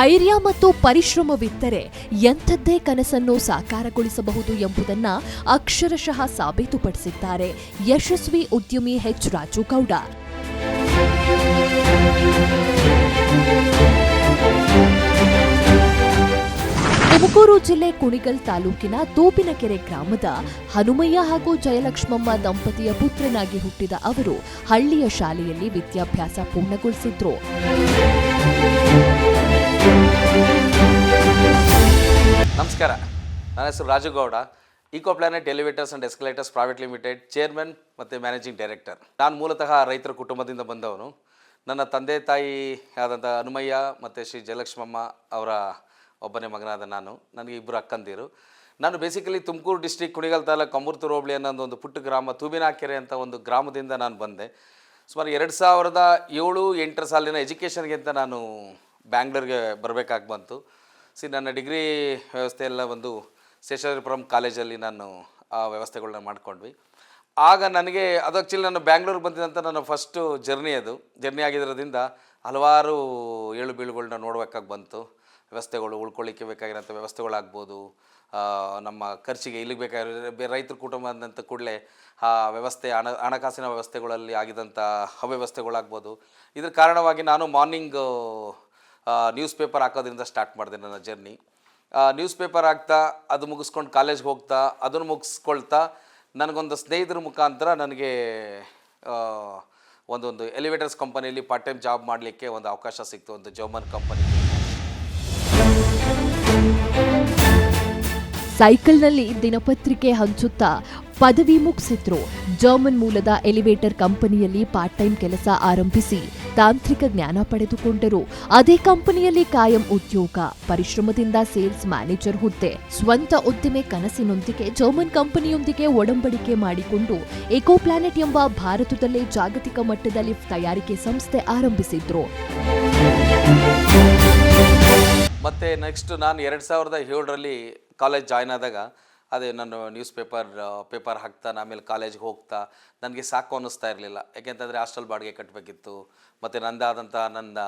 ಧೈರ್ಯ ಮತ್ತು ಪರಿಶ್ರಮವಿದ್ದರೆ ಎಂಥದ್ದೇ ಕನಸನ್ನು ಸಾಕಾರಗೊಳಿಸಬಹುದು ಎಂಬುದನ್ನು ಅಕ್ಷರಶಃ ಸಾಬೀತುಪಡಿಸಿದ್ದಾರೆ ಯಶಸ್ವಿ ಉದ್ಯಮಿ ಎಚ್ ರಾಜು ಗೌಡ. ತುಮಕೂರು ಜಿಲ್ಲೆ ಕುಣಿಗಲ್ ತಾಲೂಕಿನ ತೋಪಿನಕೆರೆ ಗ್ರಾಮದ ಹನುಮಯ್ಯ ಹಾಗೂ ಜಯಲಕ್ಷ್ಮಮ್ಮ ದಂಪತಿಯ ಪುತ್ರನಾಗಿ ಹುಟ್ಟಿದ ಅವರು ಹಳ್ಳಿಯ ಶಾಲೆಯಲ್ಲಿ ವಿದ್ಯಾಭ್ಯಾಸ ಪೂರ್ಣಗೊಳಿಸಿದ್ರು. ನಮಸ್ಕಾರ, ನನ್ನ ಹೆಸರು Raju Gowda, eco planet elevators and escalators private limited chairman ಮತ್ತು ಮ್ಯಾನೇಜಿಂಗ್ ಡೈರೆಕ್ಟರ್. ನಾನು ಮೂಲತಃ ರೈತರ ಕುಟುಂಬದಿಂದ ಬಂದವನು. ನನ್ನ ತಂದೆ ತಾಯಿ ಆದಂಥ ಹನುಮಯ್ಯ ಮತ್ತು ಶ್ರೀ ಜಯಲಕ್ಷ್ಮಮ್ಮ ಅವರ ಒಬ್ಬನೇ ಮಗನಾದ ನನಗೆ ಇಬ್ಬರು ಅಕ್ಕಂದಿರು. ನಾನು ಬೇಸಿಕಲಿ ತುಮಕೂರು ಡಿಸ್ಟ್ರಿಕ್ಟ್ ಕುಣಿಗಲ್ ತಾಲೂಕು ಅಮೃತೂರು ಹೋಬಳಿ ಅನ್ನೋ ಒಂದು ಪುಟ್ಟ ಗ್ರಾಮ ತೂಬಿನಕೆರೆ ಅಂತ ಒಂದು ಗ್ರಾಮದಿಂದ ನಾನು ಬಂದೆ. ಸುಮಾರು 2007-8 ಸಾಲಿನ ಎಜುಕೇಷನ್ಗೆ ಅಂತ ನಾನು ಬ್ಯಾಂಗ್ಳೂರಿಗೆ ಬರಬೇಕಾಗಿ ಬಂತು. ನನ್ನ ಡಿಗ್ರಿ ವ್ಯವಸ್ಥೆ ಎಲ್ಲ ಒಂದು ಶೇಷಾದ್ರಿಪುರಂ ಕಾಲೇಜಲ್ಲಿ ನಾನು ಆ ವ್ಯವಸ್ಥೆಗಳನ್ನ ಮಾಡ್ಕೊಂಡ್ವಿ. ಆಗ ನನಗೆ ಅದು ಆ್ಯಕ್ಚುಲಿ ನಾನು ಬ್ಯಾಂಗ್ಳೂರಿಗೆ ಬಂದಿದ್ದಂಥ ನನ್ನ ಫಸ್ಟು ಜರ್ನಿ ಆಗಿರೋದ್ರಿಂದ ಹಲವಾರು ಏಳು ಬೀಳುಗಳನ್ನ ನೋಡಬೇಕಾಗಿ ಬಂತು. ವ್ಯವಸ್ಥೆಗಳು, ಉಳ್ಕೊಳ್ಳಿಕ್ಕೆ ಬೇಕಾಗಿರೋಂಥ ವ್ಯವಸ್ಥೆಗಳಾಗ್ಬೋದು, ನಮ್ಮ ಖರ್ಚಿಗೆ ಇಲ್ಲಿಗೆ ಬೇಕಾಗಿರೋ ರೈತರ ಕುಟುಂಬ ಅಂದಂಥ ಕೂಡಲೇ ಆ ವ್ಯವಸ್ಥೆ ಹಣಕಾಸಿನ ವ್ಯವಸ್ಥೆಗಳಲ್ಲಿ ಆಗಿದಂಥ ಅವ್ಯವಸ್ಥೆಗಳಾಗ್ಬೋದು. ಇದ್ರ ಕಾರಣವಾಗಿ ನಾನು ಮಾರ್ನಿಂಗ್ ನ್ಯೂಸ್ ಪೇಪರ್ ಹಾಕೋದ್ರಿಂದ ಸ್ಟಾರ್ಟ್ ಮಾಡಿದೆ ನನ್ನ ಜರ್ನಿ. ನ್ಯೂಸ್ ಪೇಪರ್ ಹಾಕ್ತಾ ಅದು ಮುಗಿಸ್ಕೊಂಡು ಕಾಲೇಜ್ಗೆ ಹೋಗ್ತಾ ಅದನ್ನು ಮುಗಿಸ್ಕೊಳ್ತಾ ನನಗೊಂದು ಸ್ನೇಹಿತರ ಮುಖಾಂತರ ನನಗೆ ಒಂದೊಂದು ಎಲಿವೇಟರ್ಸ್ ಕಂಪನಿಯಲ್ಲಿ ಪಾರ್ಟ್ ಟೈಮ್ ಜಾಬ್ ಮಾಡಲಿಕ್ಕೆ ಒಂದು ಅವಕಾಶ ಸಿಕ್ತು, ಒಂದು ಜರ್ಮನ್ ಕಂಪನಿ. ಸೈಕಲ್ನಲ್ಲಿ ದಿನಪತ್ರಿಕೆ ಹಂಚುತ್ತಾ ಪದವಿ ಮುಗಿಸಿದ್ರು. ಜರ್ಮನ್ ಮೂಲದ ಎಲಿವೇಟರ್ ಕಂಪನಿಯಲ್ಲಿ ಪಾರ್ಟ್ ಟೈಮ್ ಕೆಲಸ ಆರಂಭಿಸಿ ತಾಂತ್ರಿಕ ಜ್ಞಾನ ಪಡೆದುಕೊಂಡರು. ಅದೇ ಕಂಪನಿಯಲ್ಲಿ ಕಾಯಂ ಉದ್ಯೋಗ, ಪರಿಶ್ರಮದಿಂದ ಸೇಲ್ಸ್ ಮ್ಯಾನೇಜರ್ ಹುದ್ದೆ, ಸ್ವಂತ ಉದ್ದಿಮೆ ಕನಸಿನೊಂದಿಗೆ ಜರ್ಮನ್ ಕಂಪನಿಯೊಂದಿಗೆ ಒಡಂಬಡಿಕೆ ಮಾಡಿಕೊಂಡು ಎಕೋ ಪ್ಲಾನೆಟ್ ಎಂಬ ಭಾರತದಲ್ಲೇ ಜಾಗತಿಕ ಮಟ್ಟದ ಲಿಫ್ಟ್ ತಯಾರಿಕೆ ಸಂಸ್ಥೆ ಆರಂಭಿಸಿದ್ರು. ಮತ್ತು ನೆಕ್ಸ್ಟ್ ನಾನು 2007ರಲ್ಲಿ ಕಾಲೇಜ್ ಜಾಯ್ನ್ ಆದಾಗ ಅದೇ ನಾನು ನ್ಯೂಸ್ ಪೇಪರ್ ಹಾಕ್ತಾ ಆಮೇಲೆ ಕಾಲೇಜ್ಗೆ ಹೋಗ್ತಾ ನನಗೆ ಸಾಕು ಅನ್ನಿಸ್ತಾ ಇರಲಿಲ್ಲ. ಯಾಕೆಂತಂದರೆ ಹಾಸ್ಟೆಲ್ ಬಾಡಿಗೆ ಕಟ್ಟಬೇಕಿತ್ತು, ಮತ್ತು ನಂದಾದಂಥ ನನ್ನ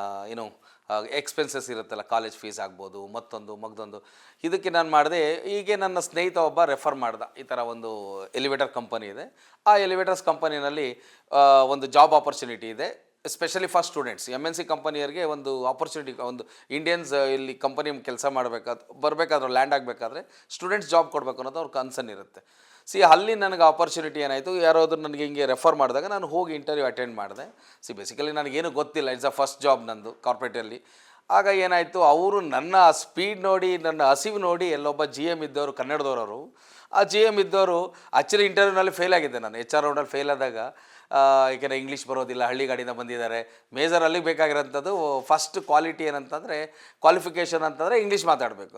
ಎಕ್ಸ್ಪೆನ್ಸಸ್ ಇರುತ್ತಲ್ಲ, ಕಾಲೇಜ್ ಫೀಸ್ ಆಗ್ಬೋದು, ಮತ್ತೊಂದು ಇದಕ್ಕೆ ನಾನು ಮಾಡಿದೆ. ಹೀಗೆ ನನ್ನ ಸ್ನೇಹಿತ ಒಬ್ಬ ರೆಫರ್ ಮಾಡ್ದೆ, ಈ ಥರ ಒಂದು ಎಲಿವೇಟರ್ ಕಂಪನಿ ಇದೆ, ಆ ಎಲಿವೇಟರ್ಸ್ ಕಂಪನಿನಲ್ಲಿ ಒಂದು ಜಾಬ್ ಆಪರ್ಚುನಿಟಿ ಇದೆ, ಎಸ್ಪೆಷಲಿ ಫಾರ್ ಸ್ಟೂಡೆಂಟ್ಸ್. MNC ಕಂಪನಿಯರಿಗೆ ಒಂದು ಆಪರ್ಚುನಿಟಿ, ಒಂದು ಇಂಡಿಯನ್ಸ್ ಇಲ್ಲಿ ಕಂಪನಿ ಕೆಲಸ ಬರಬೇಕಾದ್ರೆ ಲ್ಯಾಂಡ್ ಆಗಬೇಕಾದ್ರೆ ಸ್ಟೂಡೆಂಟ್ಸ್ ಜಾಬ್ ಕೊಡಬೇಕು ಅನ್ನೋದು ಅವ್ರ ಕನ್ಸರ್ನ್ ಇರುತ್ತೆ. ಅಲ್ಲಿ ನನಗೆ ಆಪರ್ಚುನಿಟಿ ಏನಾಯಿತು, ಯಾರಾದರೂ ನನಗೆ ಹಿಂಗೆ ರೆಫರ್ ಮಾಡಿದಾಗ ನಾನು ಹೋಗಿ ಇಂಟರ್ವ್ಯೂ ಅಟೆಂಡ್ ಮಾಡಿದೆ. ಬೇಸಿಕಲಿ ನನಗೇನು ಗೊತ್ತಿಲ್ಲ, ಇಟ್ಸ್ ಅ ಫಸ್ಟ್ ಜಾಬ್ ನಂದು ಕಾರ್ಪೊರೇಟಲ್ಲಿ. ಆಗ ಏನಾಯಿತು, ಅವರು ನನ್ನ ಸ್ಪೀಡ್ ನೋಡಿ, ನನ್ನ ಹಸಿವು ನೋಡಿ, ಎಲ್ಲೊಬ್ಬ GM ಇದ್ದವರು, ಕನ್ನಡದವರು, ಆ GM ಇದ್ದವರು ಆ್ಯಕ್ಚುಲಿ ಇಂಟರ್ವ್ಯೂನಲ್ಲಿ ಫೇಲ್ ಆಗಿದ್ದೆ ನಾನು. HR ರೌಂಡಲ್ಲಿ ಫೇಲ್ ಆದಾಗ, ಏಕೆಂದರೆ ಇಂಗ್ಲೀಷ್ ಬರೋದಿಲ್ಲ, ಹಳ್ಳಿ ಗಾಡಿಯಿಂದ ಬಂದಿದ್ದಾರೆ, ಮೇಜರಲ್ಲಿ ಬೇಕಾಗಿರೋಂಥದ್ದು ಫಸ್ಟ್ ಕ್ವಾಲಿಟಿ ಏನಂತಂದರೆ, ಕ್ವಾಲಿಫಿಕೇಷನ್ ಅಂತಂದರೆ ಇಂಗ್ಲೀಷ್ ಮಾತಾಡಬೇಕು.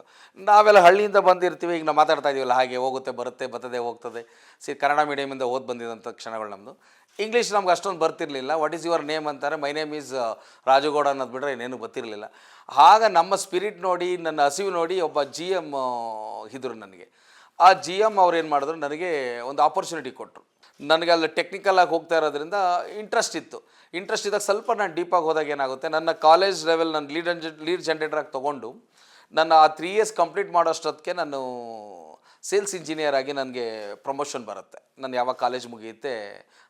ನಾವೆಲ್ಲ ಹಳ್ಳಿಯಿಂದ ಬಂದಿರ್ತೀವಿ, ಈಗ ನಾವು ಮಾತಾಡ್ತಾ ಇದೀವಲ್ಲ, ಹಾಗೆ ಹೋಗುತ್ತೆ ಬರ್ತದೆ ಹೋಗ್ತದೆ. ಕನ್ನಡ ಮೀಡಿಯಮಿಂದ ಓದಿ ಬಂದಿದ್ದಂಥ ಕ್ಷಣಗಳು ನಮ್ಮದು. ಇಂಗ್ಲೀಷ್ ನಮ್ಗೆ ಅಷ್ಟೊಂದು ಬರ್ತಿರಲಿಲ್ಲ. ವಾಟ್ ಈಸ್ ಯುವರ್ ನೇಮ್ ಅಂತಾರೆ, ಮೈ ನೇಮ್ ಈಸ್ ರಾಜುಗೌಡ ಅನ್ನೋದು ಬಿಟ್ಟರೆ ಇನ್ನೇನು ಗೊತ್ತಿರಲಿಲ್ಲ. ಆಗ ನಮ್ಮ ಸ್ಪಿರಿಟ್ ನೋಡಿ, ನನ್ನ ಹಸಿವು ನೋಡಿ ಒಬ್ಬ GM ಇದ್ದರು ನನಗೆ. ಆ GM ಅವ್ರು ಏನು ಮಾಡಿದ್ರು, ನನಗೆ ಒಂದು ಆಪರ್ಚುನಿಟಿ ಕೊಟ್ಟರು. ನನಗೆ ಅಲ್ಲಿ ಟೆಕ್ನಿಕಲಾಗಿ ಹೋಗ್ತಾ ಇರೋದ್ರಿಂದ ಇಂಟ್ರೆಸ್ಟ್ ಇದ್ದಾಗ ಸ್ವಲ್ಪ ನಾನು ಡೀಪಾಗಿ ಹೋದಾಗ ಏನಾಗುತ್ತೆ, ನನ್ನ ಕಾಲೇಜ್ ಲೆವೆಲ್ ನಾನು ಲೀಡ್ ಜನ್ರೇಟರಾಗಿ ತೊಗೊಂಡು ನನ್ನ ಆ 3 ಇಯರ್ಸ್ ಕಂಪ್ಲೀಟ್ ಮಾಡೋಷ್ಟೊತ್ತಿಗೆ ನಾನು ಸೇಲ್ಸ್ ಇಂಜಿನಿಯರ್ ಆಗಿ ನನಗೆ ಪ್ರಮೋಷನ್ ಬರುತ್ತೆ. ನಾನು ಯಾವಾಗ ಕಾಲೇಜ್ ಮುಗಿಯುತ್ತೆ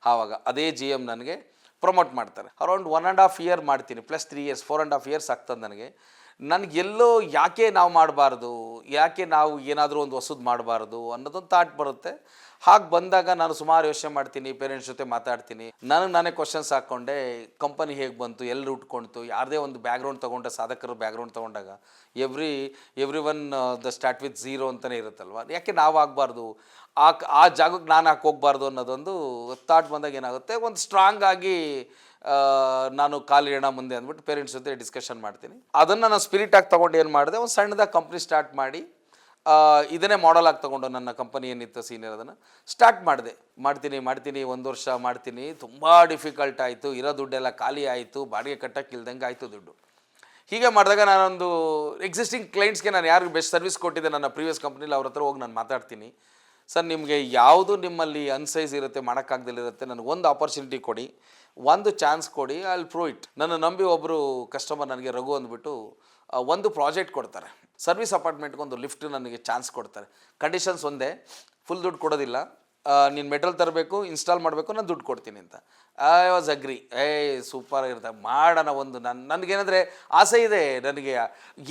ಆವಾಗ ಅದೇ GM ನನಗೆ ಪ್ರಮೋಟ್ ಮಾಡ್ತಾರೆ. ಅರೌಂಡ್ 1.5 ಇಯರ್ ಮಾಡ್ತೀನಿ, ಪ್ಲಸ್ 3 ಇಯರ್ಸ್, 4.5 ಇಯರ್ಸ್ ಆಗ್ತದೆ ನನಗೆಲ್ಲೋ ಯಾಕೆ ನಾವು ಮಾಡಬಾರ್ದು, ಯಾಕೆ ನಾವು ಏನಾದರೂ ಒಂದು ಹೊಸದು ಮಾಡಬಾರ್ದು ಅನ್ನೋದೊಂದು ಥಾಟ್ ಬರುತ್ತೆ. ಹಾಗೆ ಬಂದಾಗ ನಾನು ಸುಮಾರು ಯೋಚನೆ ಮಾಡ್ತೀನಿ, ಪೇರೆಂಟ್ಸ್ ಜೊತೆ ಮಾತಾಡ್ತೀನಿ, ನಾನೇ ಕ್ವಶನ್ಸ್ ಹಾಕ್ಕೊಂಡೆ, ಕಂಪನಿ ಹೇಗೆ ಬಂತು, ಎಲ್ಲಿ ಹುಟ್ಕೊಳ್ತು, ಯಾರದೇ ಒಂದು ಬ್ಯಾಕ್ಗ್ರೌಂಡ್ ತೊಗೊಂಡ್ರೆ, ಸಾಧಕರ ಬ್ಯಾಕ್ಗ್ರೌಂಡ್ ತೊಗೊಂಡಾಗ every one the start with zero ಅಂತಲೇ ಇರುತ್ತಲ್ವ, ಯಾಕೆ ನಾವು ಆಗಬಾರ್ದು, ಆ ಜಾಗಕ್ಕೆ ನಾನು ಹೋಗಬಾರ್ದು ಅನ್ನೋದೊಂದು ಥಾಟ್ ಬಂದಾಗ ಏನಾಗುತ್ತೆ, ಒಂದು ಸ್ಟ್ರಾಂಗ್ ಆಗಿ ನಾನು ಕಾಲಿಡೋಣ ಮುಂದೆ ಅಂದ್ಬಿಟ್ಟು ಪೇರೆಂಟ್ಸ್ ಜೊತೆ ಡಿಸ್ಕಷನ್ ಮಾಡ್ತೀನಿ. ಅದನ್ನು ನಾನು ಸ್ಪಿರಿಟ್ ಆಗಿ ತೊಗೊಂಡು ಏನು ಮಾಡಿದೆ, ಒಂದು ಸಣ್ಣದಾಗಿ ಕಂಪ್ನಿ ಸ್ಟಾರ್ಟ್ ಮಾಡಿ ಇದನ್ನೇ ಮಾಡಲ್ ಆಗಿ ತೊಗೊಂಡು ನನ್ನ ಕಂಪನಿ ಏನಿತ್ತು ಸೀನಿಯರ್ ಅದನ್ನು ಸ್ಟಾರ್ಟ್ ಮಾಡ್ತೀನಿ 1 ವರ್ಷ ಮಾಡ್ತೀನಿ. ತುಂಬ ಡಿಫಿಕಲ್ಟ್ ಆಯಿತು, ಇರೋ ದುಡ್ಡೆಲ್ಲ ಖಾಲಿ ಆಯಿತು, ಬಾಡಿಗೆ ಕಟ್ಟಕ್ಕೆ ಇಲ್ದಂಗೆ ಆಯಿತು ದುಡ್ಡು. ಹೀಗೆ ಮಾಡಿದಾಗ ನಾನೊಂದು ಎಕ್ಸಿಸ್ಟಿಂಗ್ ಕ್ಲೈಂಟ್ಸ್ಗೆ ನಾನು ಯಾರಿಗೆ ಬೆಸ್ಟ್ ಸರ್ವಿಸ್ ಕೊಟ್ಟಿದ್ದೆ ನನ್ನ ಪ್ರೀವಿಯಸ್ ಕಂಪ್ನಿಲಿ, ಅವ್ರ ಹತ್ರ ಹೋಗಿ ನಾನು ಮಾತಾಡ್ತೀನಿ, ಸರ್ ನಿಮಗೆ ಯಾವುದು ನಿಮ್ಮಲ್ಲಿ ಅನ್ಸೈಸ್ ಇರುತ್ತೆ, ಮಾಡೋಕ್ಕಾಗ್ದಲ್ಲಿರುತ್ತೆ, ನನಗೊಂದು ಆಪರ್ಚುನಿಟಿ ಕೊಡಿ, ಒಂದು ಚಾನ್ಸ್ ಕೊಡಿ, ಐ ವಿಲ್ ಪ್ರೂವ್ ಇಟ್. ನನ್ನ ನಂಬಿ ಒಬ್ಬರು ಕಸ್ಟಮರ್ ನನಗೆ ರಘು ಅಂದ್ಬಿಟ್ಟು ಒಂದು ಪ್ರಾಜೆಕ್ಟ್ ಕೊಡ್ತಾರೆ, ಸರ್ವಿಸ್ ಅಪಾರ್ಟ್ಮೆಂಟ್ಗೆ ಒಂದು ಲಿಫ್ಟ್ ನನಗೆ ಚಾನ್ಸ್ ಕೊಡ್ತಾರೆ. ಕಂಡೀಷನ್ಸ್ ಒಂದೇ, ಫುಲ್ ದುಡ್ಡು ಕೊಡೋದಿಲ್ಲ, ನೀನು ಮೆಟಲ್ ತರಬೇಕು, ಇನ್ಸ್ಟಾಲ್ ಮಾಡಬೇಕು, ನಾನು ದುಡ್ಡು ಕೊಡ್ತೀನಿ ಅಂತ. I was agri. ಸೂಪರ್ ಆಗಿರುತ್ತೆ, ಮಾಡೋಣ. ಒಂದು ನನಗೇನಂದರೆ ಆಸೆ ಇದೆ, ನನಗೆ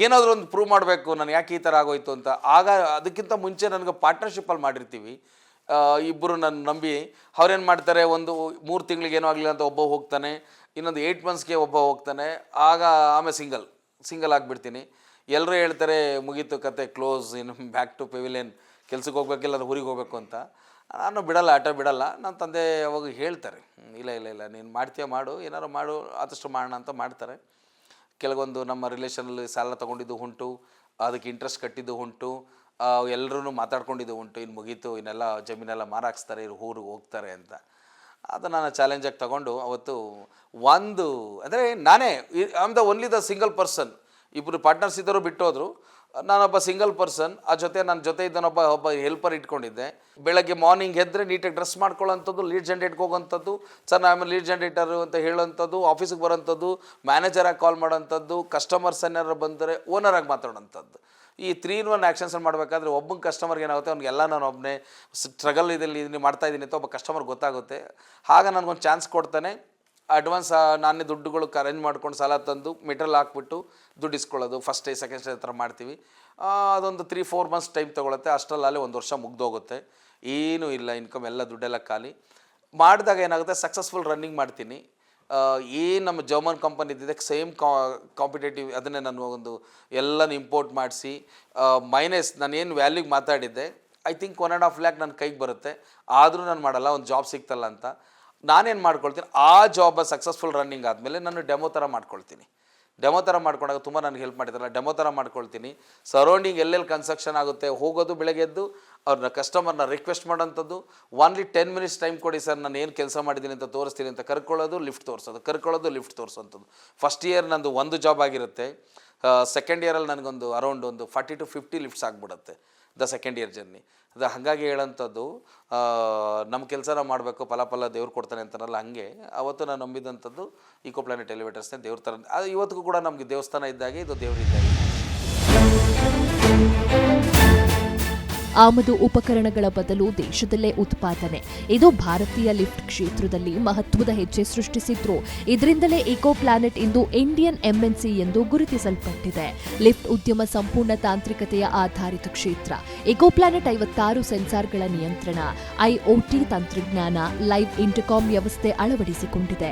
ಏನಾದರೂ ಒಂದು ಪ್ರೂವ್ ಮಾಡಬೇಕು, ನಾನು ಯಾಕೆ ಈ ಥರ ಆಗೋಯ್ತು ಅಂತ. ಆಗ ಅದಕ್ಕಿಂತ ಮುಂಚೆ ನನಗೆ ಪಾರ್ಟ್ನರ್ಶಿಪ್ಪಲ್ಲಿ ಮಾಡಿರ್ತೀವಿ, ಇಬ್ಬರು ನನ್ನ ನಂಬಿ ಅವ್ರೇನು ಮಾಡ್ತಾರೆ, ಒಂದು 3 ತಿಂಗಳಿಗೆ ಏನೂ ಆಗಲಿಲ್ಲ ಅಂತ ಒಬ್ಬ ಹೋಗ್ತಾನೆ, ಇನ್ನೊಂದು 8 ಮಂತ್ಸ್ಗೆ ಒಬ್ಬ ಹೋಗ್ತಾನೆ, ಆಮೇಲೆ ಸಿಂಗಲ್ ಆಗಿಬಿಡ್ತೀನಿ. ಎಲ್ಲರೂ ಹೇಳ್ತಾರೆ ಮುಗೀತು ಕತೆ, ಕ್ಲೋಸ್, ಇನ್ನು ಬ್ಯಾಕ್ ಟು ಪೆವಿಲಿಯನ್, ಕೆಲ್ಸಕ್ಕೆ ಹೋಗ್ಬೇಕಿಲ್ಲ ಅದು ಊರಿಗೆ ಹೋಗಬೇಕು ಅಂತ. ನಾನು ಬಿಡಲ್ಲ, ಆಟ ಬಿಡಲ್ಲ. ನನ್ನ ತಂದೆ ಅವಾಗ ಹೇಳ್ತಾರೆ, ಇಲ್ಲ ನೀನು ಮಾಡ್ತೀಯ ಮಾಡು, ಏನಾರು ಮಾಡು, ಆದಷ್ಟು ಮಾಡೋಣ ಅಂತ ಮಾಡ್ತಾರೆ. ಕೆಲವೊಂದು ನಮ್ಮ ರಿಲೇಷನಲ್ಲಿ ಸಾಲ ತೊಗೊಂಡಿದ್ದು ಉಂಟು, ಅದಕ್ಕೆ ಇಂಟ್ರೆಸ್ಟ್ ಕಟ್ಟಿದ್ದು ಉಂಟು, ಎಲ್ಲರೂ ಮಾತಾಡ್ಕೊಂಡಿದ್ದು ಉಂಟು. ಇನ್ನು ಮುಗೀತು, ಇನ್ನೆಲ್ಲ ಜಮೀನೆಲ್ಲ ಮಾರಾಕ್ಸ್ತಾರೆ, ಇವ್ರು ಊರಿಗೆ ಹೋಗ್ತಾರೆ ಅಂತ. ಅದು ನಾನು ಚಾಲೆಂಜಾಗಿ ತಗೊಂಡು ಅವತ್ತು ಅಂದರೆ ನಾನೇ ಓನ್ಲಿ ದ ಸಿಂಗಲ್ ಪರ್ಸನ್. ಇಬ್ಬರು ಪಾರ್ಟ್ನರ್ಸ್ ಇದ್ದರು ಬಿಟ್ಟೋದ್ರು, ನಾನೊಬ್ಬ ಸಿಂಗಲ್ ಪರ್ಸನ್. ನನ್ನ ಜೊತೆ ಒಬ್ಬ ಹೆಲ್ಪರ್ ಇಟ್ಕೊಂಡಿದ್ದೆ. ಬೆಳಗ್ಗೆ ಮಾರ್ನಿಂಗ್ ಎದ್ದರೆ ನೀಟಾಗಿ ಡ್ರೆಸ್ ಮಾಡ್ಕೊಳ್ಳೋಂಥದ್ದು, ಲೀಡ್ ಜನರೇಟ್ಗೆ ಹೋಗೋಂಥದ್ದು, ಸರ್ ಆಮೇಲೆ ಲೀಡ್ ಜನರೇಟರು ಅಂತ ಹೇಳೋಂಥದ್ದು, ಆಫೀಸಿಗೆ ಬರೋಂಥದ್ದು, ಮ್ಯಾನೇಜರಾಗಿ ಕಾಲ್ ಮಾಡೋಂಥದ್ದು, ಕಸ್ಟಮರ್ಸ್ ಏನಾರು ಬಂದರೆ ಓನರಾಗಿ ಮಾತಾಡೋಂಥದ್ದು. ಈ 3-in-1 ಆ್ಯಕ್ಷನ್ಸ್ ಮಾಡಬೇಕಾದ್ರೆ ಒಬ್ಬನ ಕಸ್ಟಮರ್ಗೆ ಏನಾಗುತ್ತೆ, ಅವ್ನಿಗೆಲ್ಲ ನಾನು ಒಬ್ಬನೇ ಸ್ಟ್ರಗಲ್ ಇದನ್ನು ಮಾಡ್ತಾಯಿದ್ದೀನಿ ಅಂತ ಒಬ್ಬ ಕಸ್ಟಮರ್ ಗೊತ್ತಾಗುತ್ತೆ. ಆಗ ನನಗೊಂದು ಚಾನ್ಸ್ ಕೊಡ್ತಾನೆ. ಅಡ್ವಾನ್ಸ್ ನಾನೇ ದುಡ್ಡುಗಳು ಅರೇಂಜ್ ಮಾಡ್ಕೊಂಡು ಸಾಲ ತಂದು ಮೆಟೀರಿಯಲ್ ಹಾಕ್ಬಿಟ್ಟು ದುಡ್ಡು ಇಸ್ಕೊಳ್ಳೋದು, ಫಸ್ಟ್ ಡೇ ಸೆಕೆಂಡ್ ಡೇ ಥರ ಮಾಡ್ತೀವಿ. ಅದೊಂದು 3-4 ಮಂತ್ಸ್ ಟೈಮ್ ತೊಗೊಳುತ್ತೆ. ಅಷ್ಟರಲ್ಲಿ 1 ವರ್ಷ ಮುಗ್ದೋಗುತ್ತೆ, ಏನೂ ಇಲ್ಲ, ಇನ್ಕಮ್ ಎಲ್ಲ ದುಡ್ಡೆಲ್ಲ ಖಾಲಿ. ಮಾಡಿದಾಗ ಏನಾಗುತ್ತೆ, ಸಕ್ಸಸ್ಫುಲ್ ರನ್ನಿಂಗ್ ಮಾಡ್ತೀನಿ. ಏನು ನಮ್ಮ ಜರ್ಮನ್ ಕಂಪನಿ ಇದ್ದಿದೆ ಸೇಮ್ ಕಾಂಪಿಟೇಟಿವ್, ಅದನ್ನೇ ನಾನು ಒಂದು ಎಲ್ಲನೂ ಇಂಪೋರ್ಟ್ ಮಾಡಿಸಿ ಮೈನಸ್ ನಾನೇನು ವ್ಯಾಲ್ಯೂಗೆ ಮಾತಾಡಿದ್ದೆ, ಐ ಥಿಂಕ್ 1.5 lakh ನನ್ನ ಕೈಗೆ ಬರುತ್ತೆ. ಆದರೂ ನಾನು ಮಾಡಲ್ಲ, ಒಂದು ಜಾಬ್ ಸಿಗ್ತಲ್ಲ ಅಂತ. ನಾನೇನು ಮಾಡ್ಕೊಳ್ತೀನಿ, ಆ ಜಾಬ್ ಸಕ್ಸಸ್ಫುಲ್ ರನ್ನಿಂಗ್ ಆದಮೇಲೆ ನಾನು ಡೆಮೋ ಥರ ಮಾಡ್ಕೊಳ್ತೀನಿ. ಡೆಮೋ ಥರ ಮಾಡ್ಕೊಂಡಾಗ ತುಂಬ ನನಗೆ ಹೆಲ್ಪ್ ಮಾಡಿದ್ರಲ್ಲ, ಡೆಮೋ ಥರ ಮಾಡ್ಕೊಳ್ತೀನಿ. ಸರೌಂಡಿಂಗ್ ಎಲ್ಲೆಲ್ಲಿ ಕನ್ಸ್ಟ್ರಕ್ಷನ್ ಆಗುತ್ತೆ, ಹೋಗೋದು ಬೆಳಗ್ಗೆ ಎದ್ದು ಅವ್ರನ್ನ ಕಸ್ಟಮರ್ನ ರಿಕ್ವೆಸ್ಟ್ ಮಾಡೋಂಥದ್ದು, ಓನ್ಲಿ 10 minutes ಟೈಮ್ ಕೊಡಿ ಸರ್, ನಾನು ಏನು ಕೆಲಸ ಮಾಡಿದ್ದೀನಿ ಅಂತ ತೋರಿಸ್ತೀನಿ ಅಂತ ಕರ್ಕೊಳ್ಳೋದು, ಲಿಫ್ಟ್ ತೋರಿಸೋಂಥದ್ದು. ಫಸ್ಟ್ ಇಯರ್ ನಂದು ಒಂದು ಜಾಬ್ ಆಗಿರುತ್ತೆ. ಸೆಕೆಂಡ್ ಇಯರಲ್ಲಿ ನನಗೊಂದು ಅರೌಂಡ್ ಒಂದು 40 to 50 ಲಿಫ್ಟ್ಸ್ ಆಗಿಬಿಡುತ್ತೆ ದ ಸೆಕೆಂಡ್ ಇಯರ್ ಜರ್ನಿ. ಅದು ಹಾಗಾಗಿ ಹೇಳೋಂಥದ್ದು, ನಮ್ಮ ಕೆಲಸನ ಮಾಡಬೇಕು, ಫಲ ದೇವ್ರು ಕೊಡ್ತಾನೆ ಅಂತಾರಲ್ಲ, ಹಂಗೆ ಅವತ್ತು ನಾನು ನಂಬಿದಂಥದ್ದು ಇಕೋ ಪ್ಲಾನೆಟ್ ಎಲಿವೇಟರ್ಸ್ನೇ ದೇವ್ರ ಥರ. ಅದು ಇವತ್ತಿಗೂ ಕೂಡ ನಮಗೆ ದೇವಸ್ಥಾನ ಇದ್ದಾಗೆ ಇದು ದೇವರಿದ್ದಾಗೆ. ಆಮದು ಉಪಕರಣಗಳ ಬದಲು ದೇಶದಲ್ಲೇ ಉತ್ಪಾದನೆ, ಇದು ಭಾರತೀಯ ಲಿಫ್ಟ್ ಕ್ಷೇತ್ರದಲ್ಲಿ ಮಹತ್ವದ ಹೆಜ್ಜೆ ಸೃಷ್ಟಿಸಿದ್ರು. ಇದರಿಂದಲೇ ಇಕೋ ಪ್ಲಾನೆಟ್ ಇಂದು ಇಂಡಿಯನ್ ಎಂಎನ್ಸಿ ಎಂದು ಗುರುತಿಸಲ್ಪಟ್ಟಿದೆ. ಲಿಫ್ಟ್ ಉದ್ಯಮ ಸಂಪೂರ್ಣ ತಾಂತ್ರಿಕತೆಯ ಆಧಾರಿತ ಕ್ಷೇತ್ರ. ಇಕೋ ಪ್ಲಾನೆಟ್ 56 ಸೆನ್ಸಾರ್ಗಳ ನಿಯಂತ್ರಣ, ಐಒಟಿ ತಂತ್ರಜ್ಞಾನ, ಲೈವ್ ಇಂಟರ್ಕಾಮ್ ವ್ಯವಸ್ಥೆ ಅಳವಡಿಸಿಕೊಂಡಿದೆ.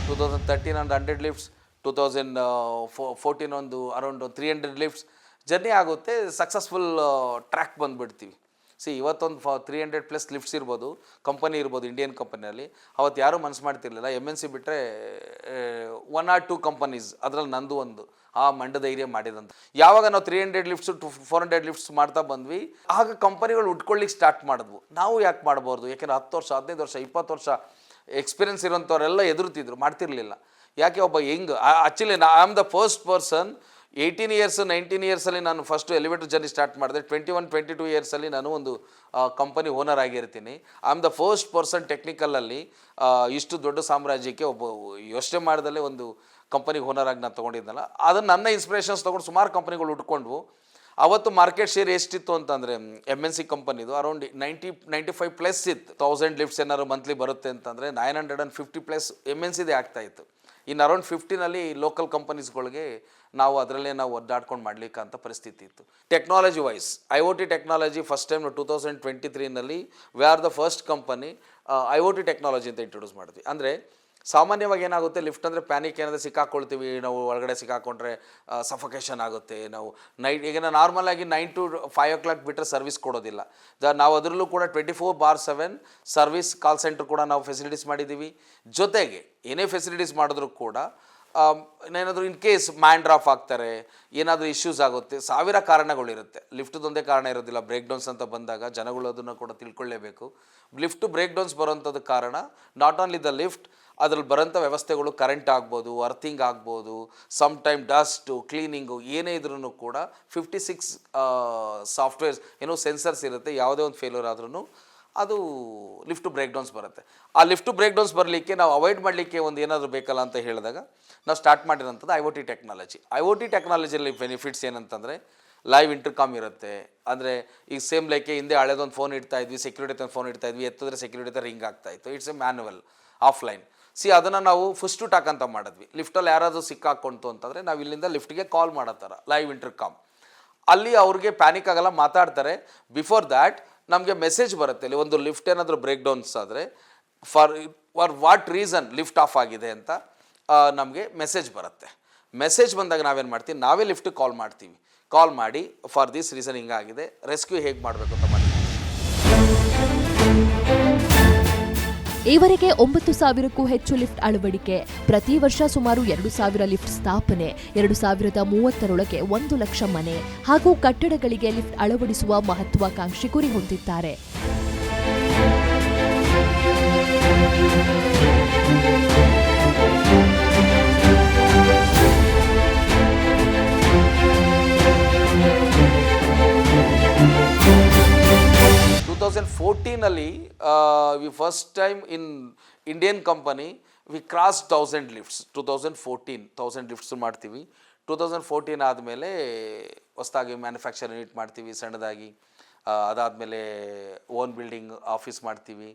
2013 ಒಂದು 100 ಲಿಫ್ಟ್ಸ್, 2014 ಒಂದು ಅರೌಂಡ್ 300 ಲಿಫ್ಟ್ಸ್ ಜರ್ನಿ ಆಗುತ್ತೆ. ಸಕ್ಸಸ್ಫುಲ್ ಟ್ರ್ಯಾಕ್ ಬಂದುಬಿಡ್ತೀವಿ. ಇವತ್ತೊಂದು 300+ ಲಿಫ್ಟ್ಸ್ ಇರ್ಬೋದು, ಕಂಪನಿ ಇರ್ಬೋದು ಇಂಡಿಯನ್ ಕಂಪನಿಯಲ್ಲಿ. ಅವತ್ತು ಯಾರೂ ಮನಸ್ಸು ಮಾಡ್ತಿರ್ಲಿಲ್ಲ. MNC ಬಿಟ್ಟರೆ 1 or 2 ಕಂಪನೀಸ್, ಅದರಲ್ಲಿ ನಂದು ಒಂದು. ಆ ಮಂಡ ಧೈರ್ಯ ಮಾಡಿದಂತ. ಯಾವಾಗ ನಾವು 300 ಲಿಫ್ಟ್ಸು 400 ಲಿಫ್ಟ್ಸ್ ಮಾಡ್ತಾ ಬಂದ್ವಿ, ಆಗ ಕಂಪನಿಗಳು ಉಟ್ಕೊಳ್ಳಿಕ್ಕೆ ಸ್ಟಾರ್ಟ್ ಮಾಡಿದ್ವು. ನಾವು ಯಾಕೆ ಮಾಡಬಾರ್ದು? ಯಾಕೆಂದರೆ 10 ವರ್ಷ, 15 ವರ್ಷ, 20 ವರ್ಷ ಎಕ್ಸ್ಪೀರಿಯನ್ಸ್ ಇರೋಂಥವ್ರೆಲ್ಲ ಎದುರುತ್ತಿದ್ರು, ಮಾಡ್ತಿರ್ಲಿಲ್ಲ. ಯಾಕೆ ಒಬ್ಬ actually I am the first person. 18 years 19 yearsಲ್ಲಿ ನಾನು ಫಸ್ಟು ಎಲಿವೇಟರ್ ಜರ್ನಿ ಸ್ಟಾರ್ಟ್ ಮಾಡಿದೆ. 21-22 yearsಲ್ಲಿ ನಾನು ಒಂದು ಕಂಪನಿ ಓನರ್ ಆಗಿರ್ತೀನಿ. I am the first person ಟೆಕ್ನಿಕಲಲ್ಲಿ ಇಷ್ಟು ದೊಡ್ಡ ಸಾಮ್ರಾಜ್ಯಕ್ಕೆ ಒಬ್ಬ ಯೋಚನೆ ಮಾಡ್ದಲ್ಲೇ ಒಂದು ಕಂಪನಿಗೆ ಓನರ್ ಆಗಿ ನಾನು ತೊಗೊಂಡಿದ್ದಲ್ಲ. ಅದನ್ನು ನನ್ನ ಇನ್ಸ್ಪಿರೇಷನ್ಸ್ ತೊಗೊಂಡು ಸುಮಾರು ಕಂಪನಿಗಳು ಉಟ್ಕೊಂಡ್ವು. ಅವತ್ತು ಮಾರ್ಕೆಟ್ ಶೇರ್ ಎಷ್ಟಿತ್ತು ಅಂತಂದರೆ MNC ಕಂಪನಿದು ಅರೌಂಡ್ 95+ ಇತ್ತು. 1000 ಲಿಫ್ಟ್ಸ್ ಏನಾದ್ರು ಮಂತ್ಲಿ ಬರುತ್ತೆ ಅಂತಂದರೆ 950+ MNCದೇ ಆಗ್ತಾಯಿತ್ತು. ಇನ್ನು ಅರೌಂಡ್ 15 ಲೋಕಲ್ ಕಂಪನೀಸ್ಗಳಿಗೆ ನಾವು ಅದರಲ್ಲೇ ಒದ್ದಾಡ್ಕೊಂಡು ಮಾಡಲಿಕ್ಕೆ ಅಂತ ಪರಿಸ್ಥಿತಿ ಇತ್ತು. Technology wise IoT technology first time 2023 we are the first company IoT technology ಅಂತ ಇಂಟ್ರೊಡ್ಯೂಸ್ ಮಾಡಿದ್ವಿ. ಅಂದರೆ ಸಾಮಾನ್ಯವಾಗಿ ಏನಾಗುತ್ತೆ, ಲಿಫ್ಟ್ ಅಂದರೆ ಪ್ಯಾನಿಕ್ ಏನಾದರೂ ಸಿಕ್ಕಾಕೊಳ್ತೀವಿ ನಾವು, ಒಳಗಡೆ ಸಿಕ್ಕಾಕೊಂಡ್ರೆ ಸಫಕೇಷನ್ ಆಗುತ್ತೆ. ನಾವು ನೈಟ್ ಈಗ ನಾರ್ಮಲಾಗಿ 9 to 5 o'clock ಬಿಟ್ಟರೆ ಸರ್ವಿಸ್ ಕೊಡೋದಿಲ್ಲ. ನಾವು ಅದರಲ್ಲೂ ಕೂಡ 24/7 ಸರ್ವಿಸ್ ಕಾಲ್ ಸೆಂಟರ್ ಕೂಡ ನಾವು ಫೆಸಿಲಿಟೀಸ್ ಮಾಡಿದ್ದೀವಿ. ಜೊತೆಗೆ ಏನೇ ಫೆಸಿಲಿಟೀಸ್ ಮಾಡಿದ್ರೂ ಕೂಡ ಏನಾದರೂ ಇನ್ ಕೇಸ್ ಮ್ಯಾನ್ ಡ್ರಾಪ್ ಆಗ್ತಾರೆ, ಏನಾದರೂ ಇಶ್ಯೂಸ್ ಆಗುತ್ತೆ, 1000 ಕಾರಣಗಳಿರುತ್ತೆ. ಲಿಫ್ಟ್ದೊಂದೇ ಕಾರಣ ಇರೋದಿಲ್ಲ. ಬ್ರೇಕ್ ಡೌನ್ಸ್ ಅಂತ ಬಂದಾಗ ಜನಗಳು ಅದನ್ನು ಕೂಡ ತಿಳ್ಕೊಳ್ಳೇಬೇಕು. ಲಿಫ್ಟ್ ಬ್ರೇಕ್ ಡೌನ್ಸ್ ಬರೋಂಥದ್ದು ಕಾರಣ ನಾಟ್ ಓನ್ಲಿ ದ ಲಿಫ್ಟ್, ಅದ್ರಲ್ಲಿ ಬರೋಂಥ ವ್ಯವಸ್ಥೆಗಳು ಕರೆಂಟ್ ಆಗ್ಬೋದು, ಅರ್ಥಿಂಗ್ ಆಗ್ಬೋದು, ಸಮ್ ಟೈಮ್ ಡಸ್ಟು, ಕ್ಲೀನಿಂಗು, ಏನೇ ಇದ್ರೂ ಕೂಡ 56 ಸಾಫ್ಟ್ವೇರ್ಸ್ ಸೆನ್ಸರ್ಸ್ ಇರುತ್ತೆ. ಯಾವುದೇ ಒಂದು ಫೇಲ್ಯೂರ್ ಆದ್ರೂ ಅದು ಲಿಫ್ಟ್ ಬ್ರೇಕ್ ಡೌನ್ಸ್ ಬರುತ್ತೆ. ಆ ಲಿಫ್ಟ್ ಬ್ರೇಕ್ ಡೌನ್ಸ್ ಬರಲಿಕ್ಕೆ ನಾವು ಅವಾಯ್ಡ್ ಮಾಡಲಿಕ್ಕೆ ಒಂದು ಏನಾದರೂ ಬೇಕಲ್ಲ ಅಂತ ಹೇಳಿದಾಗ ನಾವು ಸ್ಟಾರ್ಟ್ ಮಾಡಿರೋಂಥದ್ದು IoT ಟೆಕ್ನಾಲಜಿ. IoT ಟೆಕ್ನಾಲಜಿಯಲ್ಲಿ ಬೆನಿಫಿಟ್ಸ್ ಏನಂತಂದರೆ ಲೈವ್ ಇಂಟರ್ಕಾಮ್ ಇರುತ್ತೆ. ಅಂದರೆ ಈಗ ಸೇಮ್ ಲೈಕೆ ಹಿಂದೆ ಹಳೆದೊಂದು ಫೋನ್ ಇಡ್ತಾ ಇದ್ವಿ, ಸೆಕ್ಯೂರಿಟಿ ಒಂದು ಫೋನ್ ಇಡ್ತಾ ಇದ್ವಿ, ಎತ್ತಿದ್ರೆ ಸೆಕ್ಯೂರಿಟಿ ರಿಂಗ್ ಆಗ್ತಾ ಇತ್ತು. It's A manual offline. ಅದನ್ನು ನಾವು ಫಸ್ಟ್ ಟು ಟಾಕ್ ಅಂತ ಮಾಡಿದ್ವಿ. ಲಿಫ್ಟಲ್ಲಿ ಯಾರಾದರೂ ಸಿಕ್ಕಾಕೊಂತು ಅಂತಂದರೆ ನಾವು ಇಲ್ಲಿಂದ ಲಿಫ್ಟ್ಗೆ ಕಾಲ್ ಮಾಡೋ ಥರ ಲೈವ್ ಇಂಟರ್ಕಾಮ್. ಅಲ್ಲಿ ಅವ್ರಿಗೆ ಪ್ಯಾನಿಕ್ ಆಗಲ್ಲ, ಮಾತಾಡ್ತಾರೆ. ಬಿಫೋರ್ ದ್ಯಾಟ್ ನಮಗೆ ಮೆಸೇಜ್ ಬರುತ್ತೆ. ಇಲ್ಲಿ ಒಂದು ಲಿಫ್ಟ್ ಏನಾದರೂ ಬ್ರೇಕ್ ಡೌನ್ಸ್ ಆದರೆ for what reason lift off ಆಗಿದೆ ಅಂತ ನಮಗೆ ಮೆಸೇಜ್ ಬರುತ್ತೆ. ಮೆಸೇಜ್ ಬಂದಾಗ ನಾವೇನು ಮಾಡ್ತೀವಿ, ನಾವೇ ಲಿಫ್ಟಿಗೆ ಕಾಲ್ ಮಾಡ್ತೀವಿ. ಕಾಲ್ ಮಾಡಿ ಫಾರ್ ದಿಸ್ ರೀಸನ್ ಹಿಂಗಾಗಿದೆ, ರೆಸ್ಕ್ಯೂ ಹೇಗೆ ಮಾಡಬೇಕು ಅಂತ ಮಾಡಿ. ಈವರೆಗೆ 9,000ಕ್ಕೂ ಹೆಚ್ಚು ಲಿಫ್ಟ್ ಅಳವಡಿಕೆ, ಪ್ರತಿ ವರ್ಷ ಸುಮಾರು 2,000 ಲಿಫ್ಟ್ ಸ್ಥಾಪನೆ, 2030ರೊಳಗೆ 1 ಲಕ್ಷ ಮನೆ ಹಾಗೂ ಕಟ್ಟಡಗಳಿಗೆ ಲಿಫ್ಟ್ ಅಳವಡಿಸುವ ಮಹತ್ವಾಕಾಂಕ್ಷಿ ಗುರಿ ಹೊಂದಿದ್ದಾರೆ. ನಲ್ಲಿ we first time in Indian company we cross 1000 lifts. 2014 1000 lifts ಮಾಡ್ತೀವಿ. 2014 ಆದಮೇಲೆ ಹೊಸದಾಗಿ ಮ್ಯಾನುಫ್ಯಾಕ್ಚರ್ ಯೂನಿಟ್ ಮಾಡ್ತೀವಿ ಸಣ್ಣದಾಗಿ. ಅದಾದಮೇಲೆ ಓನ್ ಬಿಲ್ಡಿಂಗ್ ಆಫೀಸ್ ಮಾಡ್ತೀವಿ.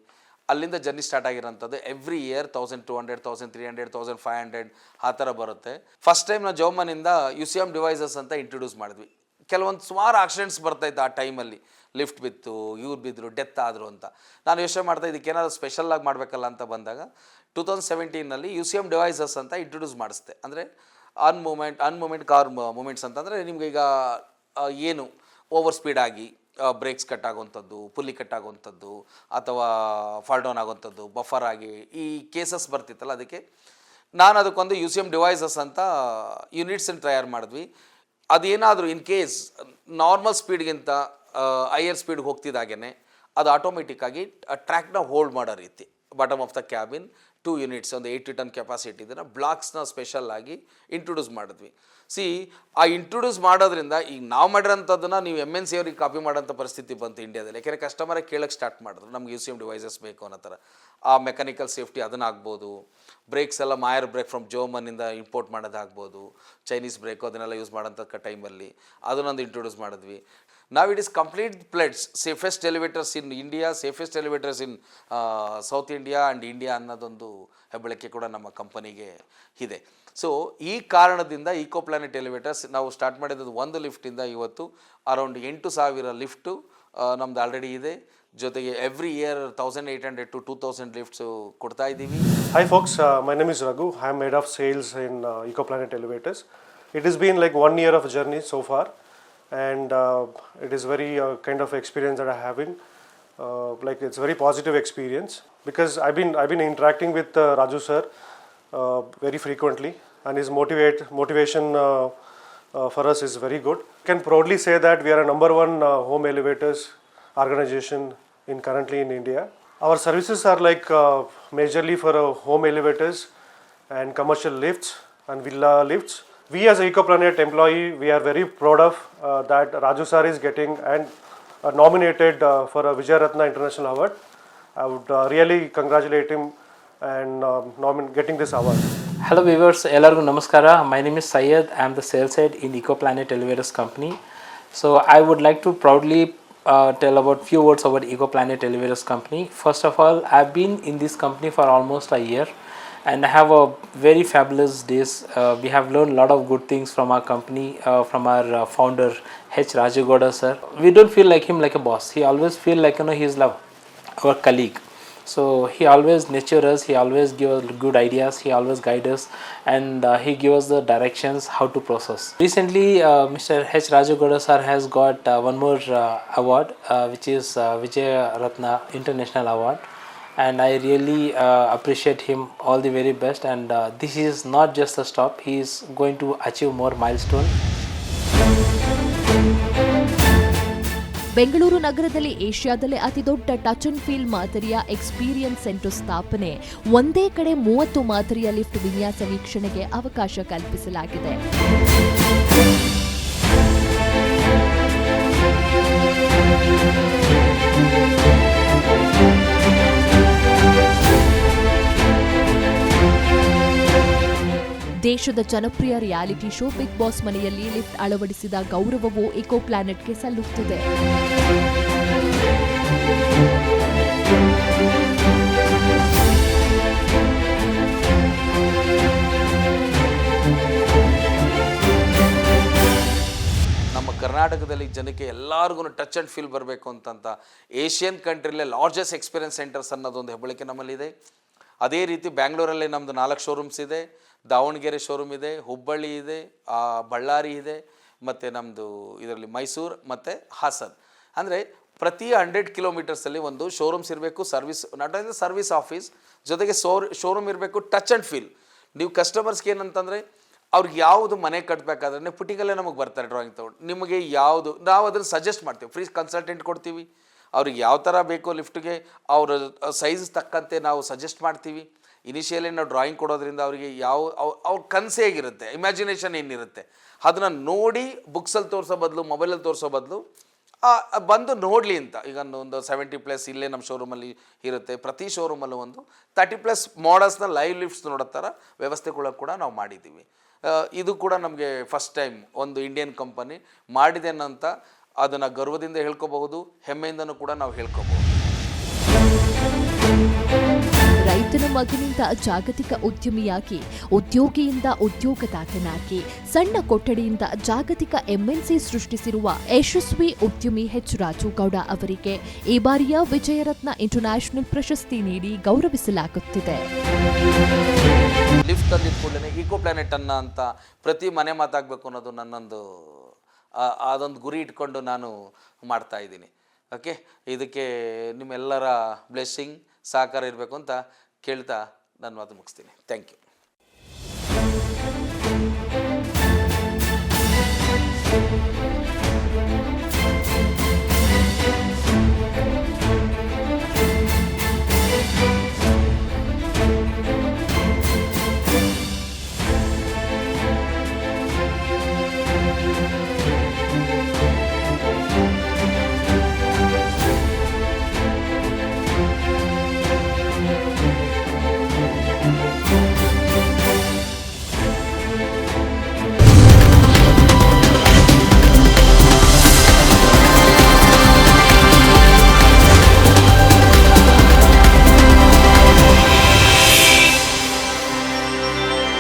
ಅಲ್ಲಿಂದ ಜರ್ನಿ ಸ್ಟಾರ್ಟ್ ಆಗಿರೋಂಥದ್ದು. ಎವ್ರಿ ಇಯರ್ 1200 1300 1500 ಆ ಥರ ಬರುತ್ತೆ. ಫಸ್ಟ್ ಟೈಮ್ ನಾವು ಜೌಮನಿಂದ UCM ಡಿವೈಸಸ್ ಅಂತ ಇಂಟ್ರೊಡ್ಯೂಸ್ ಮಾಡಿದ್ವಿ. ಕೆಲವೊಂದು ಸುಮಾರು ಆಕ್ಸಿಡೆಂಟ್ಸ್ ಬರ್ತಾಯಿತ್ತು ಆ ಟೈಮಲ್ಲಿ. ಲಿಫ್ಟ್ ಬಿತ್ತು, ಇವ್ರು ಬಿದ್ದರು, ಡೆತ್ ಆದರು ಅಂತ. ನಾನು ಯೋಚನೆ ಮಾಡ್ತಾ ಇದಕ್ಕೇನಾದ್ರು ಸ್ಪೆಷಲ್ಲಾಗಿ ಮಾಡಬೇಕಲ್ಲ ಅಂತ ಬಂದಾಗ 2017ನಲ್ಲಿ UCM ಡಿವೈಸಸ್ ಅಂತ ಇಂಟ್ರೊಡ್ಯೂಸ್ ಮಾಡಿಸ್ದೆ. ಅಂದರೆ ಅನ್ಮೂಮೆಂಟ್ ಕಾರ್ ಮೂಮೆಂಟ್ಸ್ ಅಂತಂದರೆ ನಿಮ್ಗೆ ಈಗ ಏನು ಓವರ್ ಸ್ಪೀಡಾಗಿ ಬ್ರೇಕ್ಸ್ ಕಟ್ ಆಗುವಂಥದ್ದು, ಪುಲ್ಲಿ ಕಟ್ ಆಗುವಂಥದ್ದು, ಅಥವಾ ಫಾಲ್ ಡೌನ್ ಆಗುವಂಥದ್ದು, ಬಫರ್ ಆಗಿ ಈ ಕೇಸಸ್ ಬರ್ತಿತ್ತಲ್ಲ, ಅದಕ್ಕೆ ನಾನು ಅದಕ್ಕೊಂದು UCM ಡಿವೈಸಸ್ ಅಂತ ಯೂನಿಟ್ಸನ್ನು ತಯಾರು ಮಾಡಿದ್ವಿ. ಅದೇನಾದರೂ ಇನ್ ಕೇಸ್ ನಾರ್ಮಲ್ ಸ್ಪೀಡ್ಗಿಂತ ಹೈಯರ್ ಸ್ಪೀಡ್ಗೆ ಹೋಗ್ತಿದ್ದಾಗೇ ಅದು ಆಟೋಮೆಟಿಕ್ಕಾಗಿ ಟ್ರ್ಯಾಕ್ನ ಹೋಲ್ಡ್ ಮಾಡೋ ರೀತಿ bottom of the cabin 2 units ಒಂದು 80 ಟನ್ ಕೆಪಾಸಿಟಿ ಇದನ್ನು ಬ್ಲಾಕ್ಸ್ನ ಸ್ಪೆಷಲ್ ಆಗಿ ಇಂಟ್ರೊಡ್ಯೂಸ್ ಮಾಡಿದ್ವಿ. ಆ ಇಂಟ್ರೊಡ್ಯೂಸ್ ಮಾಡೋದ್ರಿಂದ ಈಗ ನಾವು ಮಾಡಿರೋಂಥದ್ದನ್ನು ನೀವು MNC ಅವ್ರಿಗೆ ಕಾಪಿ ಮಾಡೋಂಥ ಪರಿಸ್ಥಿತಿ ಬಂತು ಇಂಡಿಯಾದಲ್ಲಿ. ಯಾಕೆಂದರೆ ಕಸ್ಟಮರೇ ಕೇಳೋಕ್ಕೆ ಸ್ಟಾರ್ಟ್ ಮಾಡಿದ್ರು, ನಮ್ಗೆ UCM ಡಿವೈಸಸ್ ಬೇಕು ಅನ್ನೋ ಥರ. ಆ ಮೆಕ್ಯಾನಿಕಲ್ ಸೇಫ್ಟಿ ಅದನ್ನು ಆಗ್ಬೋದು, ಬ್ರೇಕ್ಸ್ ಎಲ್ಲ ಮಾಯರ್ ಬ್ರೇಕ್ ಫ್ರಮ್ ಜರ್ಮನಿಂದ ಇಂಪೋರ್ಟ್ ಮಾಡೋದಾಗ್ಬೋದು, ಚೈನೀಸ್ ಬ್ರೇಕು ಅದನ್ನೆಲ್ಲ ಯೂಸ್ ಮಾಡೋಂಥ ಟೈಮಲ್ಲಿ ಅದನ್ನೊಂದು ಇಂಟ್ರೊಡ್ಯೂಸ್ ಮಾಡಿದ್ವಿ. ನಾವು it is complete pleads safest elevators in India, safest elevators in South India and India ಅನ್ನೋದೊಂದು ಹೆಬ್ಬಳಿಕೆ ಕೂಡ ನಮ್ಮ ಕಂಪನಿಗೆ ಇದೆ. ಈ ಕಾರಣದಿಂದ ಈಕೋ ಪ್ಲಾನೆಟ್ ಎಲಿವೇಟರ್ಸ್ ನಾವು ಸ್ಟಾರ್ಟ್ ಮಾಡಿದ್ದು 1 ಲಿಫ್ಟಿಂದ ಇವತ್ತು ಅರೌಂಡ್ 8,000 ಲಿಫ್ಟು ನಮ್ದು ಆಲ್ರೆಡಿ ಇದೆ. ಜೊತೆಗೆ ಎವ್ರಿ ಇಯರ್ 1,800 to 2,000 ಲಿಫ್ಟ್ಸು ಕೊಡ್ತಾ ಇದ್ದೀವಿ. Hi folks, my name is Raghu. I am head of sales in Eco Planet Elevators. It has been like 1 year of journey so far, and it is very kind of experience that I have been. Like it's very positive experience because I've been interacting with Raju sir very frequently, and his motivation for us is very good. I can proudly say that we are a number 1 home elevators organization currently in India. Our services are like majorly for home elevators and commercial lifts and villa lifts. We as a EcoPlanet employee, we are very proud of that Raju sir is getting and nominated for a Vijay Ratna International Award. I would really congratulate him and getting this award. Hello viewers, ellargu namaskara. My name is Syed. I am the sales head in EcoPlanet Elevators company. So I would like to proudly tell about few words about EcoPlanet Elevators company. First of all, I've been in this company for almost a year, and I have a very fabulous days. We have learned a lot of good things from our company, from our founder H. Rajagowda sir. We don't feel like him like a boss. He always feel like he's our colleague. So he always nurture us, he always give us good ideas, he always guide us, and he give us the directions how to process. Recently Mr. H. Rajagowda sir has got one more award which is Vijay Ratna International Award, and I really appreciate him all the very best, and this is not just a stop, he is going to achieve more milestone. Bengaluru ನಗರದಲ್ಲಿ ಏಷ್ಯಾದಲ್ಲೇ ಅತಿದೊಡ್ಡ touch and feel ಮಾದರಿಯ experience centre ಸ್ಥಾಪನೆ, ಒಂದೇ ಕಡೆ 30 ಮಾದರಿಯ lift ವಿನ್ಯಾಸ ವೀಕ್ಷಣೆಗೆ ಅವಕಾಶ ಕಲ್ಪಿಸಲಾಗಿದೆ. ದೇಶದ ಜನಪ್ರಿಯ ರಿಯಾಲಿಟಿ ಶೋ ಬಿಗ್ ಬಾಸ್ ಮನೆಯಲ್ಲಿ ಲಿಫ್ಟ್ ಅಳವಡಿಸಿದ ಗೌರವವು ಇಕೋ ಪ್ಲಾನೆಟ್ಗೆ ಸಲ್ಲುತ್ತಿದೆ. ನಮ್ಮ ಕರ್ನಾಟಕದಲ್ಲಿ ಜನಕ್ಕೆ ಎಲ್ಲರಿಗೂ ಟಚ್ ಆ್ಯಂಡ್ ಫೀಲ್ ಬರಬೇಕು ಅಂತಂತ ಏಷ್ಯನ್ ಕಂಟ್ರಿಲೇ ಲಾರ್ಜೆಸ್ಟ್ ಎಕ್ಸ್ಪೀರಿಯನ್ಸ್ ಸೆಂಟರ್ಸ್ ಅನ್ನೋದೊಂದು ಹೆಬ್ಬಳಿಕೆ ನಮ್ಮಲ್ಲಿದೆ. ಅದೇ ರೀತಿ ಬ್ಯಾಂಗ್ಳೂರಲ್ಲಿ ನಮ್ಮದು 4 ಶೋರೂಮ್ಸ್ ಇದೆ, ದಾವಣಗೆರೆ ಶೋರೂಮ್ ಇದೆ, ಹುಬ್ಬಳ್ಳಿ ಇದೆ, ಬಳ್ಳಾರಿ ಇದೆ, ಮತ್ತು ನಮ್ಮದು ಇದರಲ್ಲಿ ಮೈಸೂರು ಮತ್ತು ಹಾಸನ್. ಅಂದರೆ ಪ್ರತಿ 100 ಕಿಲೋಮೀಟರ್ಸಲ್ಲಿ ಒಂದು ಶೋರೂಮ್ಸ್ ಇರಬೇಕು, service not only service office, ಜೊತೆಗೆ ಶೋರೂಮ್ ಇರಬೇಕು, ಟಚ್ ಆ್ಯಂಡ್ ಫೀಲ್. ನೀವು ಕಸ್ಟಮರ್ಸ್ಗೆ ಏನಂತಂದರೆ ಅವ್ರಿಗೆ ಯಾವುದು ಮನೆ ಕಟ್ಟಬೇಕಾದ್ರೆ ಪುಟಿಗಲ್ಲೇ ನಮಗೆ ಬರ್ತಾರೆ ಡ್ರಾಯಿಂಗ್ ತೊಗೊಂಡು, ನಿಮಗೆ ಯಾವುದು ನಾವು ಅದನ್ನು ಸಜೆಸ್ಟ್ ಮಾಡ್ತೀವಿ, ಫ್ರೀ ಕನ್ಸಲ್ಟೆಂಟ್ ಕೊಡ್ತೀವಿ. ಅವ್ರಿಗೆ ಯಾವ ಥರ ಬೇಕೋ ಲಿಫ್ಟ್ಗೆ ಅವರ ಸೈಜ್ ತಕ್ಕಂತೆ ನಾವು ಸಜೆಸ್ಟ್ ಮಾಡ್ತೀವಿ. ಇನಿಷಿಯಲಿ ನಾವು ಡ್ರಾಯಿಂಗ್ ಕೊಡೋದ್ರಿಂದ ಅವರಿಗೆ ಅವ್ರ ಕನಸು ಹೇಗಿರುತ್ತೆ, ಇಮ್ಯಾಜಿನೇಷನ್ ಏನಿರುತ್ತೆ ಅದನ್ನು ನೋಡಿ ಬುಕ್ಸಲ್ಲಿ ತೋರಿಸೋ ಬದಲು, ಮೊಬೈಲಲ್ಲಿ ತೋರಿಸೋ ಬದಲು ಬಂದು ನೋಡಲಿ ಅಂತ. ಈಗ ಒಂದು 70+ ಇಲ್ಲೇ ನಮ್ಮ ಶೋರೂಮಲ್ಲಿ ಇರುತ್ತೆ. ಪ್ರತಿ ಶೋರೂಮಲ್ಲೂ ಒಂದು 30+ ಮಾಡಲ್ಸ್ನ ಲೈವ್ ಲಿಫ್ಟ್ಸ್ ನೋಡೋ ಥರ ವ್ಯವಸ್ಥೆಗಳು ಕೂಡ ನಾವು ಮಾಡಿದ್ದೀವಿ. ಇದು ಕೂಡ ನಮಗೆ ಫಸ್ಟ್ ಟೈಮ್ ಒಂದು ಇಂಡಿಯನ್ ಕಂಪನಿ ಮಾಡಿದೆ ಅಂತ ಅದನ್ನು ಗರ್ವದಿಂದ ಹೇಳ್ಕೋಬಹುದು, ಹೆಮ್ಮೆಯಿಂದನೂ ಕೂಡ ನಾವು ಹೇಳ್ಕೋಬಹುದು. ರೈತನ ಮಗನಿಂದ ಜಾಗತಿಕ ಉದ್ಯಮಿಯಾಗಿ, ಉದ್ಯೋಗಿಯಿಂದ ಉದ್ಯೋಗದಾತನಾಗಿ, ಸಣ್ಣ ಕೊಠಡಿಯಿಂದ ಜಾಗತಿಕ ಎಂಎನ್ಸಿ ಸೃಷ್ಟಿಸಿರುವ ಯಶಸ್ವಿ ಉದ್ಯಮಿ ಎಚ್ ರಾಜುಗೌಡ ಅವರಿಗೆ ಈ ಬಾರಿಯ ವಿಜಯರತ್ನ ಇಂಟರ್ನ್ಯಾಷನಲ್ ಪ್ರಶಸ್ತಿ ನೀಡಿ ಗೌರವಿಸಲಾಗುತ್ತಿದೆ. ಲಿಫ್ಟ್ ತಂದಿದ್ದ ಕೂಡಲೇ ಈಕೋ ಪ್ಲಾನೆಟ್ ಅಂತ ಪ್ರತಿ ಮನೆ ಮಾತಾಗಬೇಕು ಅನ್ನೋದು ನನ್ನೊಂದು ಅದೊಂದು ಗುರಿ ಇಟ್ಕೊಂಡು ನಾನು ಮಾಡ್ತಾ ಇದ್ದೀನಿ. ಓಕೆ, ಇದಕ್ಕೆ ನಿಮ್ಮೆಲ್ಲರ ಬ್ಲೆಸ್ಸಿಂಗ್ ಸಹಕಾರ ಇರಬೇಕು ಅಂತ ಕೇಳ್ತಾ ನಾನು ಮಾತು ಮುಗಿಸ್ತೀನಿ. Thank you.